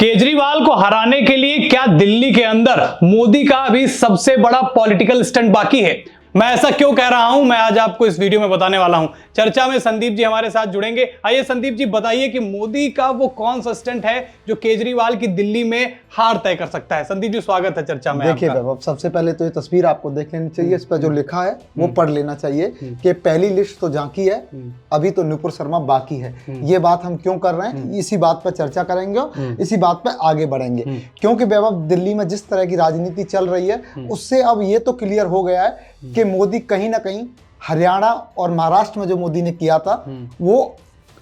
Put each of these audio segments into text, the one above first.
केजरीवाल को हराने के लिए क्या दिल्ली के अंदर मोदी का अभी सबसे बड़ा पॉलिटिकल स्टंट बाकी है? मैं ऐसा क्यों कह रहा हूं, मैं आज आपको इस वीडियो में बताने वाला हूं। चर्चा में संदीप जी हमारे साथ जुड़ेंगे। आइए संदीप जी बताइए कि मोदी का वो कौन सा स्टंट है जो केजरीवाल की दिल्ली में हार तय कर सकता है। संदीप जी स्वागत है चर्चा में। देखिए वैभव, सबसे पहले तो ये तस्वीर आपको देख लेनी चाहिए, इस पर जो लिखा है वो पढ़ लेना चाहिए कि पहली लिस्ट तो झांकी है, अभी तो नुपुर शर्मा बाकी है। ये बात हम क्यों कर रहे हैं, इसी बात पर चर्चा करेंगे और इसी बात पर आगे बढ़ेंगे। क्योंकि वैभव, दिल्ली में जिस तरह की राजनीति चल रही है उससे अब ये तो क्लियर हो गया है कि मोदी कहीं ना कहीं हरियाणा और महाराष्ट्र में जो मोदी ने किया था वो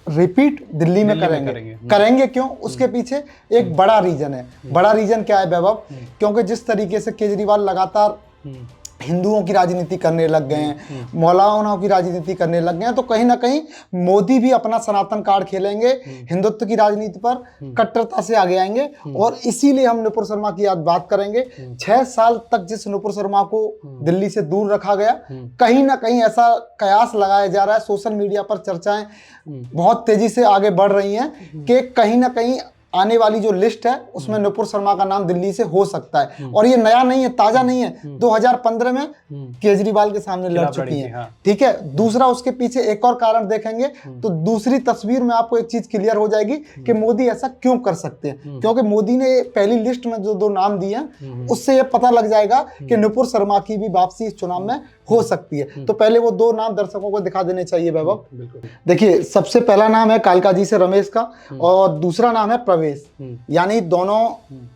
रिपीट दिल्ली में करेंगे। क्यों? उसके पीछे एक बड़ा रीजन है। बड़ा रीजन क्या है वैभव? क्योंकि जिस तरीके से केजरीवाल लगातार हिंदुओं की राजनीति करने लग गए हैं, मौलानाओं की राजनीति करने लग गए हैं, तो कहीं ना कहीं मोदी भी अपना सनातन कार्ड खेलेंगे, हिंदुत्व की राजनीति पर कट्टरता से आगे आएंगे। और इसीलिए हम नुपुर शर्मा की आज बात करेंगे। 6 साल तक जिस नुपुर शर्मा को दिल्ली से दूर रखा गया, कहीं ना कहीं ऐसा कयास लगाया जा रहा है, सोशल मीडिया पर चर्चाएं बहुत तेजी से आगे बढ़ रही हैं कि कहीं ना कहीं आने वाली जो लिस्ट है उसमें नुपुर शर्मा का नाम दिल्ली से हो सकता है। और ये नया नहीं है, ताजा नहीं है, 2015 में केजरीवाल के सामने लड़ चुकी है। ठीक है। दूसरा, उसके पीछे एक और कारण देखेंगे तो दूसरी तस्वीर में आपको एक चीज क्लियर हो जाएगी कि मोदी ऐसा क्यों कर सकते हैं। क्योंकि मोदी ने पहली लिस्ट में जो 2 नाम दिए हैं उससे ये पता लग जाएगा कि नुपुर शर्मा की भी वापसी इस चुनाव में हो सकती है। तो पहले वो 2 नाम दर्शकों को दिखा देने चाहिए वैभव। देखिए, सबसे पहला नाम है कालका जी से रमेश का और दूसरा नाम है प्रवेश। यानी दोनों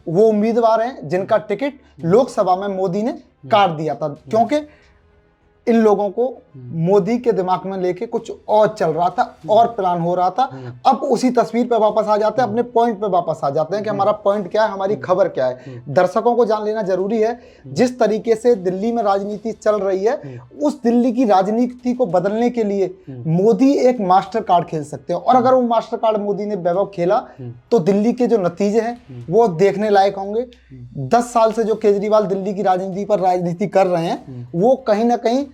वो उम्मीदवार हैं जिनका टिकट लोकसभा में मोदी ने काट दिया था। क्योंकि इन लोगों को मोदी के दिमाग में लेके कुछ और चल रहा था और प्लान हो रहा था। अब उसी तस्वीर पे वापस आ जाते हैं, अपने पॉइंट पे वापस आ जाते हैं कि हमारा पॉइंट क्या है, हमारी खबर क्या है। दर्शकों को जान लेना जरूरी है, जिस तरीके से दिल्ली में राजनीति चल रही है उस दिल्ली की राजनीति को बदलने के लिए मोदी एक मास्टर कार्ड खेल सकते हैं। और अगर वो मास्टर कार्ड मोदी ने वैभव खेला तो दिल्ली के जो नतीजे हैं वो देखने लायक होंगे। 10 साल से जो केजरीवाल दिल्ली की राजनीति पर राजनीति कर रहे हैं वो कहीं ना कहीं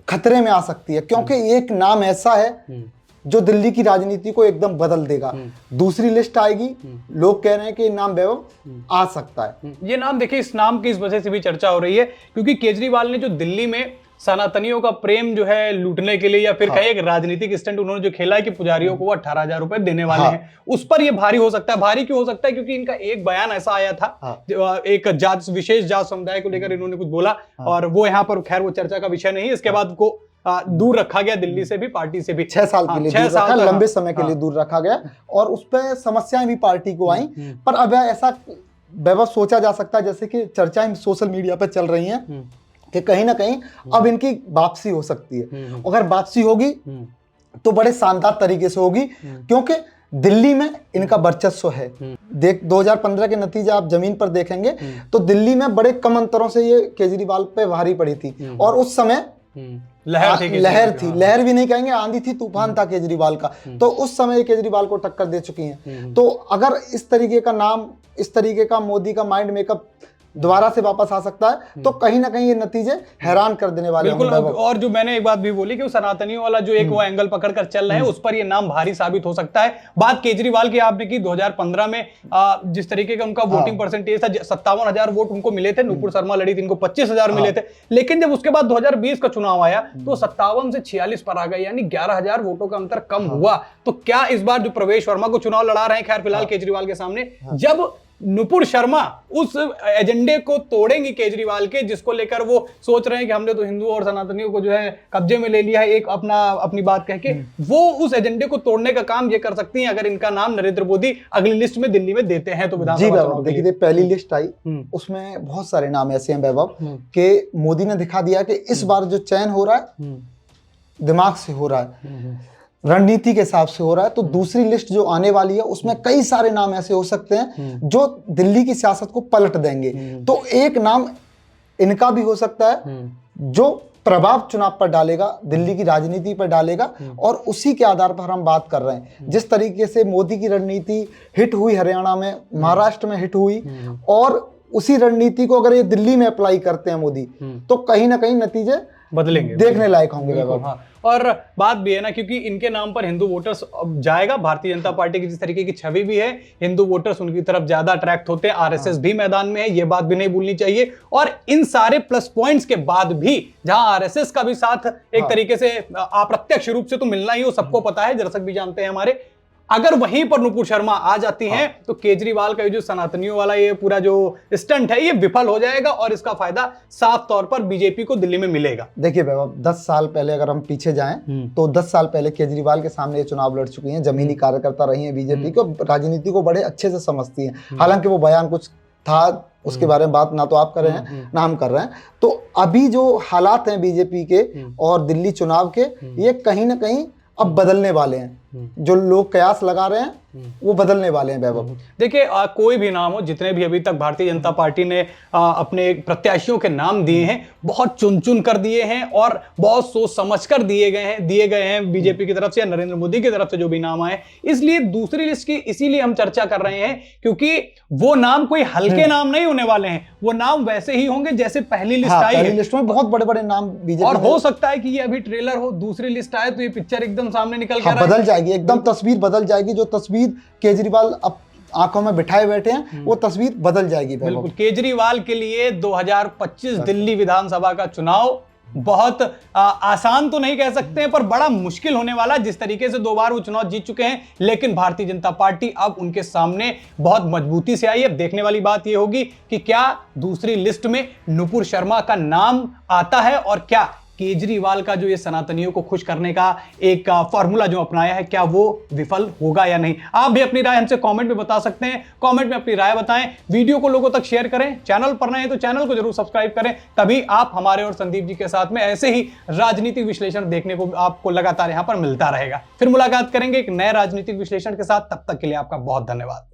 खतरे में आ सकती है। क्योंकि एक नाम ऐसा है जो दिल्ली की राजनीति को एकदम बदल देगा। दूसरी लिस्ट आएगी, लोग कह रहे हैं कि नाम वैभव आ सकता है। ये नाम देखिए, इस नाम की इस वजह से भी चर्चा हो रही है क्योंकि केजरीवाल ने जो दिल्ली में सनातनियों का प्रेम जो है लूटने के लिए या फिर कहे एक राजनीतिक स्टंट उन्होंने जो खेला है कि पुजारियों को वो 18,000 रुपए देने वाले हैं, उस पर ये भारी हो सकता है। भारी क्यों हो सकता है? क्योंकि इनका एक बयान ऐसा आया था, एक जात विशेष जात समुदाय को लेकर इन्होंने कुछ बोला और वो यहाँ पर खैर वो चर्चा का विषय नहीं है। इसके बाद को दूर रखा गया दिल्ली से भी, पार्टी से भी 6 साल के लिए 6 साल लंबे समय के लिए दूर रखा गया और उस पर समस्याएं भी पार्टी को आई। पर अब ऐसा वैभव सोचा जा सकता है, जैसे कि चर्चाएं सोशल मीडिया पर चल रही हैं कि कहीं ना कहीं अब इनकी वापसी हो सकती है। अगर वापसी होगी तो बड़े शानदार तरीके से होगी क्योंकि दिल्ली में इनका वर्चस्व है। 2015 के नतीजे आप जमीन पर देखेंगे तो दिल्ली में बड़े कम अंतरों से ये केजरीवाल पे भारी पड़ी थी। और उस समय लहर भी नहीं कहेंगे, आंधी थी, तूफान था केजरीवाल का। तो उस समय केजरीवाल को टक्कर दे चुकी हैं। तो अगर इस तरीके का नाम, इस तरीके का मोदी का माइंड मेकअप दोबारा से वापस आ सकता है तो कहीं ना कहीं ये नतीजे हैरान कर देने वाले हैं। बिल्कुल। और जो मैंने एक बात भी बोली कि वो सनातनियों वाला जो एक वो एंगल पकड़कर चल रहे हैं उस पर ये नाम भारी साबित हो सकता है। बात केजरीवाल की आपने की, 2015 में जिस तरीके का उनका वोटिंग परसेंटेज था, 57,000 वोट उनको मिले थे। नुपुर शर्मा लड़ी थी, इनको 25,000 मिले थे। लेकिन जब उसके बाद 2020 का चुनाव आया तो 57 से 46 पर आ गए, यानी 11,000 वोटों का अंतर कम हुआ। तो क्या इस बार जो प्रवेश वर्मा को चुनाव लड़ा रहे हैं खैर फिलहाल केजरीवाल के सामने, जब नुपुर शर्मा उस एजेंडे को तोड़ेंगी केजरीवाल के, जिसको लेकर वो सोच रहे हैं कि हमने तो हिंदुओं और सनातनियों को जो है कब्जे में ले लिया है, एक अपनी बात कह के, वो उस एजेंडे को तोड़ने का काम ये कर सकती हैं अगर इनका नाम नरेंद्र मोदी अगली लिस्ट में दिल्ली में देते हैं तो विधानसभा चुनाव। देखिए, पहली लिस्ट आई उसमें बहुत सारे नाम ऐसे हैं वैभव कि मोदी ने दिखा दिया कि इस बार जो चयन हो रहा है दिमाग से हो रहा है, रणनीति के हिसाब से हो रहा है। तो दूसरी लिस्ट जो आने वाली है उसमें कई सारे नाम ऐसे हो सकते हैं जो दिल्ली की सियासत को पलट देंगे। तो एक नाम इनका भी हो सकता है जो प्रभाव चुनाव पर डालेगा, दिल्ली की राजनीति पर डालेगा। और उसी के आधार पर हम बात कर रहे हैं, जिस तरीके से मोदी की रणनीति हिट हुई हरियाणा में, महाराष्ट्र में हिट हुई, और उसी रणनीति को अगर ये दिल्ली में अप्लाई करते हैं मोदी तो कहीं ना कहीं नतीजे बदलेंगे, देखने लायक होंगे बिल्कुल, वैभव। हाँ। और बात भी है ना, क्योंकि इनके नाम पर हिंदू वोटर्स अब जाएगा। भारतीय जनता पार्टी की जिस तरीके की छवि भी है, हिंदू वोटर्स उनकी तरफ ज्यादा अट्रैक्ट होते हैं। आरएसएस भी मैदान में है, ये बात भी नहीं भूलनी चाहिए। और इन सारे प्लस पॉइंट्स के बाद भी जहां आरएसएस का भी साथ एक तरीके से अप्रत्यक्ष रूप से तो मिलना ही, वो सबको पता है, दर्शक भी जानते हैं हमारे। अगर वहीं पर नुपुर शर्मा आ जाती हैं तो केजरीवाल का ये जो सनातनियों वाला ये पूरा जो स्टंट है ये विफल हो जाएगा और इसका फायदा साफ तौर पर बीजेपी को दिल्ली में मिलेगा। देखिए वैभव, 10 साल पहले अगर हम पीछे जाएं तो 10 साल पहले केजरीवाल के सामने ये चुनाव लड़ चुकी हैं, जमीनी कार्यकर्ता रही हैं बीजेपी को, राजनीति को बड़े अच्छे से समझती हैं। हालांकि वो बयान कुछ था, उसके बारे में बात ना तो आप कर रहे हैं ना हम कर रहे हैं। तो अभी जो हालात हैं बीजेपी के और दिल्ली चुनाव के, ये कहीं ना कहीं अब बदलने वाले हैं। जो लोग कयास लगा रहे हैं वो बदलने वाले हैं वैभव। देखिए कोई भी नाम हो, जितने भी अभी तक भारतीय जनता पार्टी ने अपने प्रत्याशियों के नाम दिए हैं, बहुत चुन चुन कर दिए हैं और बहुत सोच समझ कर दिए गए हैं बीजेपी की तरफ से या नरेंद्र मोदी की तरफ से जो भी नाम आए। इसलिए दूसरी लिस्ट की इसीलिए हम चर्चा कर रहे हैं, क्योंकि वो नाम कोई हल्के नाम नहीं होने वाले हैं। वो नाम वैसे ही होंगे जैसे पहली लिस्ट आई है। पहली लिस्ट में बहुत बड़े बड़े नाम बीजेपी, और हो सकता है कि ये अभी ट्रेलर हो, दूसरी लिस्ट आए तो ये पिक्चर एकदम सामने निकल कर बदल जाएगी, एकदम तस्वीर बदल जाएगी। जो तस्वीर केजरीवाल अब आंखों में बिठाए बैठे हैं वो तस्वीर बदल जाएगी। बिल्कुल, केजरीवाल के लिए 2025 दिल्ली विधानसभा का चुनाव बहुत आसान तो नहीं कह सकते हैं, पर बड़ा मुश्किल होने वाला। जिस तरीके से 2 बार वो चुनाव जीत चुके हैं, लेकिन भारतीय जनता पार्टी अब उनके सामने बहुत मजबूती से आई है। अब देखने वाली बात यह होगी कि क्या दूसरी लिस्ट में नुपुर शर्मा का नाम आता है और क्या केजरीवाल का जो ये सनातनियों को खुश करने का एक फॉर्मूला जो अपनाया है, क्या वो विफल होगा या नहीं। आप भी अपनी राय हमसे कमेंट में बता सकते हैं। कमेंट में अपनी राय बताएं, वीडियो को लोगों तक शेयर करें, चैनल पर नए हैं तो चैनल को जरूर सब्सक्राइब करें। तभी आप हमारे और संदीप जी के साथ में ऐसे ही राजनीतिक विश्लेषण देखने को आपको लगातार यहां पर मिलता रहेगा। फिर मुलाकात करेंगे एक नए राजनीतिक विश्लेषण के साथ। तब तक के लिए आपका बहुत धन्यवाद।